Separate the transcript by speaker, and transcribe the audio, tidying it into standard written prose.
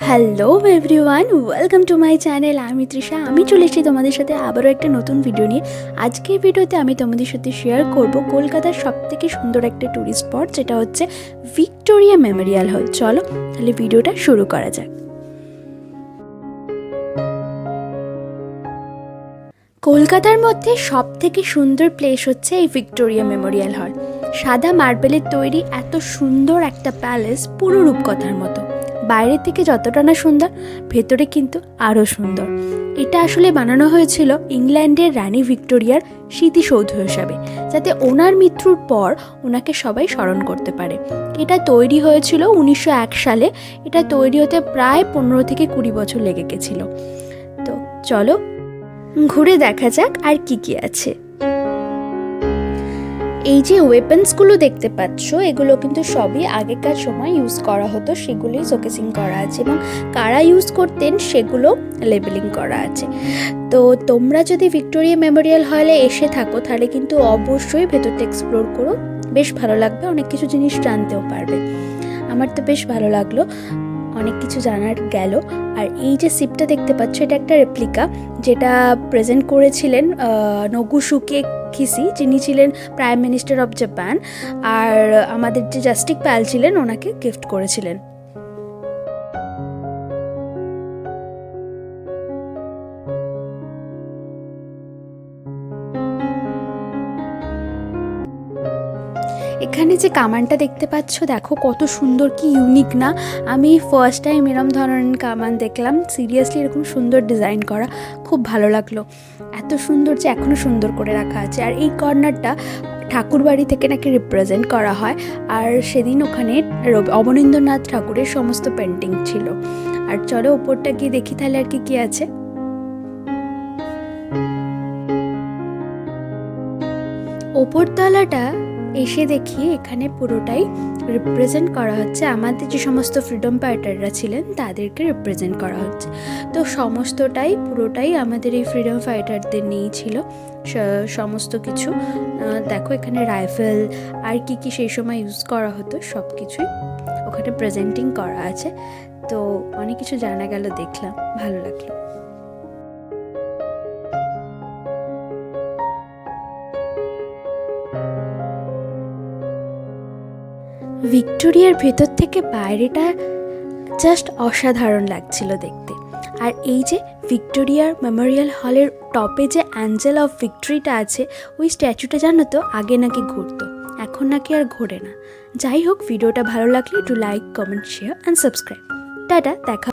Speaker 1: Hello everyone, welcome to my channel. আমি তৃষা। আমি চলে এসেছি তোমাদের সাথে আবারও একটা নতুন ভিডিও নিয়ে। আজকের ভিডিওতে আমি তোমাদের সাথে শেয়ার করব কলকাতার সবথেকে সুন্দর একটা ট্যুরিস্ট স্পট, যেটা হচ্ছে ভিক্টোরিয়া মেমোরিয়াল হল। চলো তাহলে ভিডিওটা শুরু করা যাক। কলকাতার মধ্যে সবথেকে সুন্দর প্লেস হচ্ছে এই ভিক্টোরিয়া মেমোরিয়াল হল। সাদা মার্বেলের তৈরি এত সুন্দর একটা প্যালেস, পুরো রূপকথার মতো। বাইরে থেকে যতটা না সুন্দর, ভেতরে কিন্তু আরও সুন্দর। এটা আসলে বানানো হয়েছিল ইংল্যান্ডের রানী ভিক্টোরিয়ার স্মৃতিসৌধ হিসাবে, যাতে ওনার মৃত্যুর পর ওনাকে সবাই স্মরণ করতে পারে। এটা তৈরি হয়েছিল 1901 সালে। এটা তৈরি হতে প্রায় 15 থেকে 20 বছর লেগে গেছিলো। তো চলো ঘুরে দেখা যাক আর কি কি আছে। এই যে ওয়েপন্সগুলো দেখতে পাচ্ছ, এগুলো কিন্তু সবই আগেকার সময় ইউজ করা হতো, সেগুলোই শোকেসিং করা আছে এবং কারা ইউজ করতেন সেগুলো লেবেলিং করা আছে। তো তোমরা যদি ভিক্টোরিয়া মেমোরিয়াল হলে এসে থাকো তাহলে কিন্তু অবশ্যই ভেতরটা এক্সপ্লোর করো, বেশ ভালো লাগবে, অনেক কিছু জিনিস জানতেও পারবে। আমার তো বেশ ভালো লাগলো, অনেক কিছু জানার গেল। আর এই যে শিপটা দেখতে পাচ্ছ, এটা একটা রেপ্লিকা, যেটা প্রেজেন্ট করেছিলেন নোবুসুকে কিসি, যিনি ছিলেন প্রাইম মিনিস্টার অফ জাপান, আর আমাদের যে জাস্টিক প্যাল ছিলেন ওনাকে গিফট করেছিলেন। এখানে যে কামানটা দেখতে পাচ্ছ, দেখো কত সুন্দর, কি ইউনিক না? আমি ফার্স্ট টাইম এরম ধরনের কামান দেখলাম। সিরিয়াসলি এরকম সুন্দর ডিজাইন করা, খুব ভালো লাগলো। এত সুন্দর যে এখনও সুন্দর করে রাখা আছে। আর এই কর্নারটা ঠাকুর বাড়ি থেকে নাকি রিপ্রেজেন্ট করা হয়, আর সেদিন ওখানে অবনীন্দ্রনাথ ঠাকুরের সমস্ত পেন্টিং ছিল। আর চলো ওপরটা গিয়ে দেখি তাহলে আর কি কি আছে। ওপরতলাটা এসে দেখি এখানে পুরোটাই রিপ্রেজেন্ট করা হচ্ছে আমাদের যে সমস্ত ফ্রিডম ফাইটাররা ছিলেন তাদেরকে রিপ্রেজেন্ট করা হচ্ছে। তো সমস্তটাই পুরোটাই আমাদের এই ফ্রিডম ফাইটারদের নিয়েই ছিল সমস্ত কিছু। দেখো এখানে রাইফেল আর কি কি সেই সময় ইউজ করা হতো সব কিছুই ওখানে প্রেজেন্টিং করা আছে। তো অনেক কিছু জানা গেল, দেখলাম, ভালো লাগলো। ভিক্টোরিয়ার ভেতর থেকে বাইরেটা জাস্ট অসাধারণ লাগছিল দেখতে। আর এই যে ভিক্টোরিয়ার মেমোরিয়াল হলের টপে যে অ্যাঞ্জেল অফ ভিক্টরিটা আছে, ওই স্ট্যাচুটা জানো তো আগে নাকি ঘুরতো, এখন নাকি আর ঘোরে না। যাই হোক, ভিডিওটা ভালো লাগলে একটু like, comment, share and subscribe. Tata, দেখা।